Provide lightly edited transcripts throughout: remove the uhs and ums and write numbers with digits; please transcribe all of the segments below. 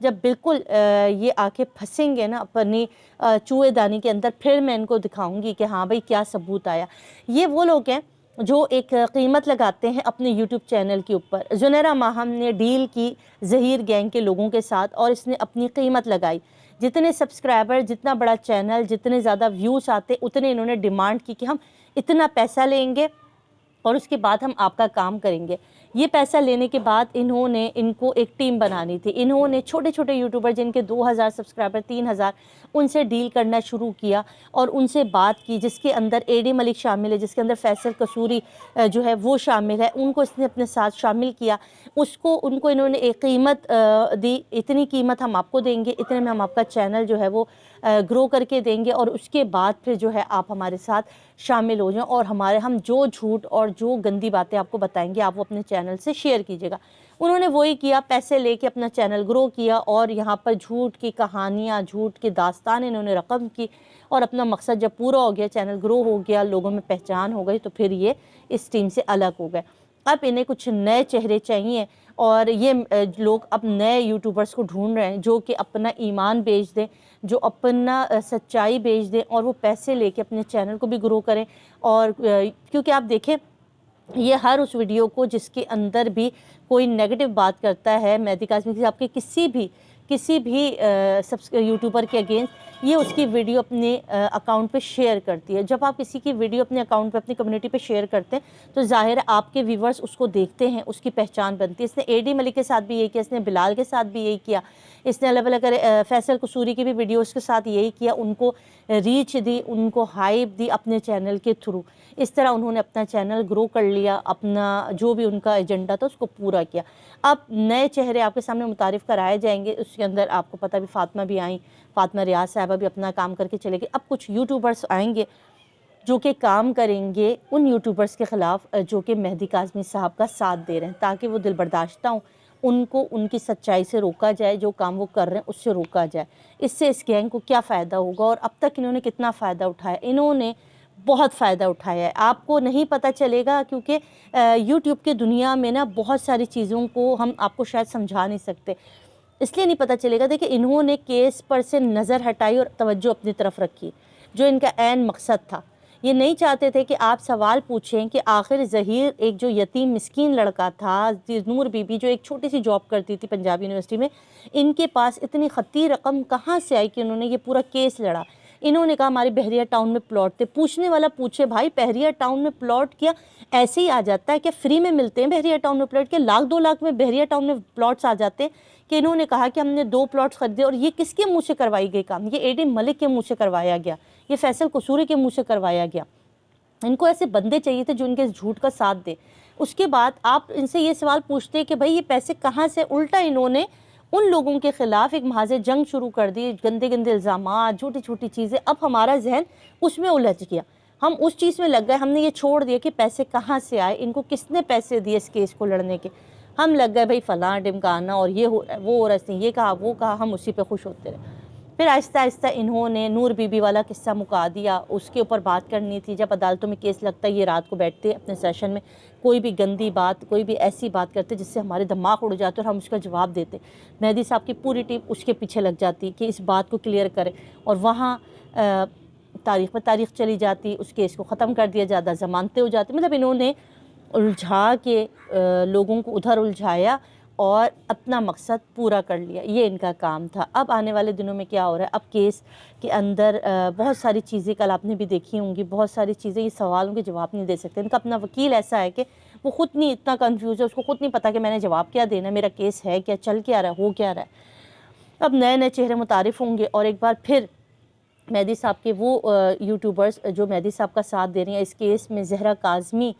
جب بالکل یہ آ کے پھنسیں گے نا اپنی چوہے دانی کے اندر، پھر میں ان کو دکھاؤں گی کہ ہاں بھائی کیا ثبوت آیا۔ یہ وہ لوگ ہیں جو ایک قیمت لگاتے ہیں اپنے یوٹیوب چینل کے اوپر۔ زنیرہ ماہم نے ڈیل کی ظہیر گینگ کے لوگوں کے ساتھ اور اس نے اپنی قیمت لگائی۔ جتنے سبسکرائبر، جتنا بڑا چینل، جتنے زیادہ ویوز آتے، اتنے انہوں نے ڈیمانڈ کی کہ ہم اتنا پیسہ لیں گے اور اس کے بعد ہم آپ کا کام کریں گے۔ یہ پیسہ لینے کے بعد انہوں نے ان کو ایک ٹیم بنانی تھی۔ انہوں نے چھوٹے چھوٹے یوٹیوبر جن کے 2000 سبسکرائبر، 3000، ان سے ڈیل کرنا شروع کیا اور ان سے بات کی، جس کے اندر اے ڈی ملک شامل ہے، جس کے اندر فیصل قصوری جو ہے وہ شامل ہے۔ ان کو اس نے اپنے ساتھ شامل کیا۔ ان کو انہوں نے ایک قیمت دی، اتنی قیمت ہم آپ کو دیں گے، اتنے میں ہم آپ کا چینل جو ہے وہ گرو کر کے دیں گے، اور اس کے بعد پھر جو ہے آپ ہمارے ساتھ شامل ہو جائیں، اور ہم جو جھوٹ اور جو گندی باتیں آپ کو بتائیں گے آپ وہ اپنے چینل سے شیئر کیجیے گا۔ انہوں نے وہی کیا، پیسے لے کے اپنا چینل گرو کیا، اور یہاں پر جھوٹ کی کہانیاں، جھوٹ کی داستان انہوں نے رقم کی، اور اپنا مقصد جب پورا ہو گیا، چینل گرو ہو گیا، لوگوں میں پہچان ہو گئی، تو پھر یہ اس ٹیم سے الگ ہو گئے۔ اب انہیں کچھ نئے چہرے چاہیے، اور یہ لوگ اب نئے یوٹیوبرز کو ڈھونڈ رہے ہیں جو کہ اپنا ایمان بیچ دیں، جو اپنا سچائی بیچ دیں، اور وہ پیسے لے کے اپنے چینل کو بھی گرو کریں۔ اور کیونکہ آپ دیکھیں یہ ہر اس ویڈیو کو جس کے اندر بھی کوئی نیگیٹو بات کرتا ہے مہدی قاسمی صاحب کے کسی بھی یوٹیوبر کے اگینسٹ، یہ اس کی ویڈیو اپنے اکاؤنٹ پہ شیئر کرتی ہے۔ جب آپ کسی کی ویڈیو اپنے اکاؤنٹ پہ، اپنی کمیونٹی پہ شیئر کرتے ہیں تو ظاہر ہے آپ کے ویورز اس کو دیکھتے ہیں، اس کی پہچان بنتی ہے۔ اس نے اے ڈی ملک کے ساتھ بھی یہی کیا، اس نے بلال کے ساتھ بھی یہی کیا، اس نے اللہ فیصل قصوری کی بھی ویڈیوز کے ساتھ یہی کیا، ان کو ریچ دی، ان کو ہائپ دی اپنے چینل کے تھرو۔ اس طرح انہوں نے اپنا چینل گرو کر لیا، اپنا جو بھی ان کا ایجنڈا تھا اس کو پورا کیا۔ اب نئے چہرے آپ کے سامنے متعارف کرائے جائیں گے، اس کے اندر آپ کو پتہ بھی فاطمہ بھی آئیں، فاطمہ ریاض صاحبہ بھی اپنا کام کر کے چلے گئے۔ اب کچھ یوٹیوبرز آئیں گے جو کہ کام کریں گے ان یوٹیوبرز کے خلاف جو کہ مہدی قاسمی صاحب کا ساتھ دے رہے ہیں، تاکہ وہ دل برداشتہ ہوں، ان کو ان کی سچائی سے روکا جائے، جو کام وہ کر رہے ہیں اس سے روکا جائے۔ اس سے اس گینگ کو کیا فائدہ ہوگا، اور اب تک انہوں نے کتنا فائدہ اٹھایا؟ انہوں نے بہت فائدہ اٹھایا ہے، آپ کو نہیں پتہ چلے گا، کیونکہ یوٹیوب کی دنیا میں نا بہت ساری چیزوں کو ہم آپ کو شاید سمجھا نہیں سکتے، اس لیے نہیں پتہ چلے گا۔ دیکھیں انہوں نے کیس پر سے نظر ہٹائی اور توجہ اپنی طرف رکھی، جو ان کا عین مقصد تھا۔ یہ نہیں چاہتے تھے کہ آپ سوال پوچھیں کہ آخر ظہیر ایک جو یتیم مسکین لڑکا تھا، نور بی بی جو ایک چھوٹی سی جاب کرتی تھی پنجاب یونیورسٹی میں، ان کے پاس اتنی خطی رقم کہاں سے آئی کہ انہوں نے یہ پورا کیس لڑا۔ انہوں نے کہا ہمارے بحریہ ٹاؤن میں پلاٹ تھے۔ پوچھنے والا پوچھے بھائی بحریہ ٹاؤن میں پلاٹ کیا ایسے ہی آ جاتا ہے؟ کیا فری میں ملتے ہیں بحریہ ٹاؤن میں پلاٹ؟ کیا لاکھ 2 لاکھ میں بحریہ ٹاؤن میں پلاٹس آ جاتے ہیں؟ کہ انہوں نے کہا کہ ہم نے 2 پلاٹس خریدے، اور یہ کس کے منہ سے کروائی گئی کام؟ یہ اے ڈی ملک کے منہ سے کروایا گیا، یہ فیصل قصوری کے منہ سے کروایا گیا۔ ان کو ایسے بندے چاہیے تھے جو ان کے اس جھوٹ کا ساتھ دے۔ اس کے بعد آپ ان سے یہ سوال پوچھتے کہ بھائی یہ پیسے کہاں سے؟ الٹا انہوں نے ان لوگوں کے خلاف ایک محاذ جنگ شروع کر دی، گندے گندے الزامات، چھوٹی چھوٹی چیزیں۔ اب ہمارا ذہن اس میں الجھ گیا، ہم اس چیز میں لگ گئے، ہم نے یہ چھوڑ دیا کہ پیسے کہاں سے آئے، ان کو کس نے پیسے دیے اس کیس کو لڑنے کے۔ ہم لگ گئے بھائی فلاں ڈمکانا، اور یہ ہو رہا ہے، وہ ہو رہا ہے، اس نے یہ کہا وہ کہا، ہم اسی پہ خوش ہوتے رہے۔ پھر آہستہ آہستہ انہوں نے نور بی بی والا قصہ مکا دیا، اس کے اوپر بات کرنی تھی۔ جب عدالتوں میں کیس لگتا ہے، یہ رات کو بیٹھتے اپنے سیشن میں، کوئی بھی گندی بات، کوئی بھی ایسی بات کرتے جس سے ہمارے دماغ اڑ جاتے اور ہم اس کا جواب دیتے۔ مہدی صاحب کی پوری ٹیم اس کے پیچھے لگ جاتی کہ اس بات کو کلیئر کرے، اور وہاں تاریخ پر تاریخ چلی جاتی، اس کیس کو ختم کر دیا جاتا، ضمانتیں ہو جاتی۔ مطلب انہوں نے الجھا کے لوگوں کو ادھر الجھایا اور اپنا مقصد پورا کر لیا، یہ ان کا کام تھا۔ اب آنے والے دنوں میں کیا ہو رہا ہے؟ اب کیس کے اندر بہت ساری چیزیں کل آپ نے بھی دیکھی ہوں گی، بہت ساری چیزیں یہ سوالوں کے جواب نہیں دے سکتے۔ ان کا اپنا وکیل ایسا ہے کہ وہ خود نہیں اتنا کنفیوز ہے، اس کو خود نہیں پتا کہ میں نے جواب کیا دینا، میرا کیس ہے کیا، چل کیا رہا ہے، ہو کیا رہا ہے۔ اب نئے نئے چہرے متعارف ہوں گے، اور ایک بار پھر مہدی صاحب کے وہ یوٹیوبرز جو مہدی صاحب کا ساتھ دے رہی ہیں اس کیس میں، زہرہ کاظمی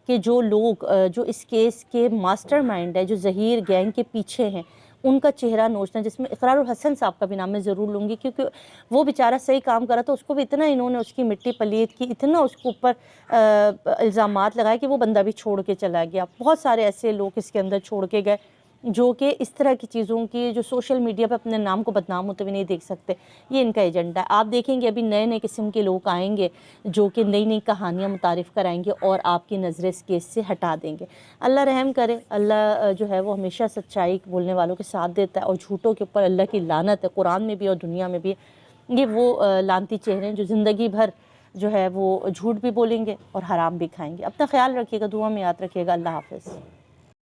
کہ جو لوگ جو اس کیس کے ماسٹر مائنڈ ہے، جو ظہیر گینگ کے پیچھے ہیں، ان کا چہرہ نوچنا، جس میں اقرار الحسن صاحب کا بھی نام میں ضرور لوں گی، کیونکہ وہ بیچارہ صحیح کام کر رہا تھا، اس کو بھی اتنا انہوں نے اس کی مٹی پلیت کی، اتنا اس کے اوپر الزامات لگائے کہ وہ بندہ بھی چھوڑ کے چلا گیا۔ بہت سارے ایسے لوگ اس کے اندر چھوڑ کے گئے جو کہ اس طرح کی چیزوں کی جو سوشل میڈیا پہ اپنے نام کو بدنام ہوتے ہوئے نہیں دیکھ سکتے. یہ ان کا ایجنڈا ہے. آپ دیکھیں گے ابھی نئے نئے قسم کے لوگ آئیں گے جو کہ نئی نئی کہانیاں متعارف کرائیں گے اور آپ کی نظر اس کیس سے ہٹا دیں گے. اللہ رحم کرے. اللہ جو ہے وہ ہمیشہ سچائی بولنے والوں کے ساتھ دیتا ہے، اور جھوٹوں کے اوپر اللہ کی لعنت ہے، قرآن میں بھی اور دنیا میں بھی. یہ وہ لعنتی چہرے ہیں جو زندگی بھر جو ہے وہ جھوٹ بھی بولیں گے اور حرام بھی کھائیں گے. اپنا خیال رکھیے گا، دعا میں یاد رکھیے گا. اللہ حافظ.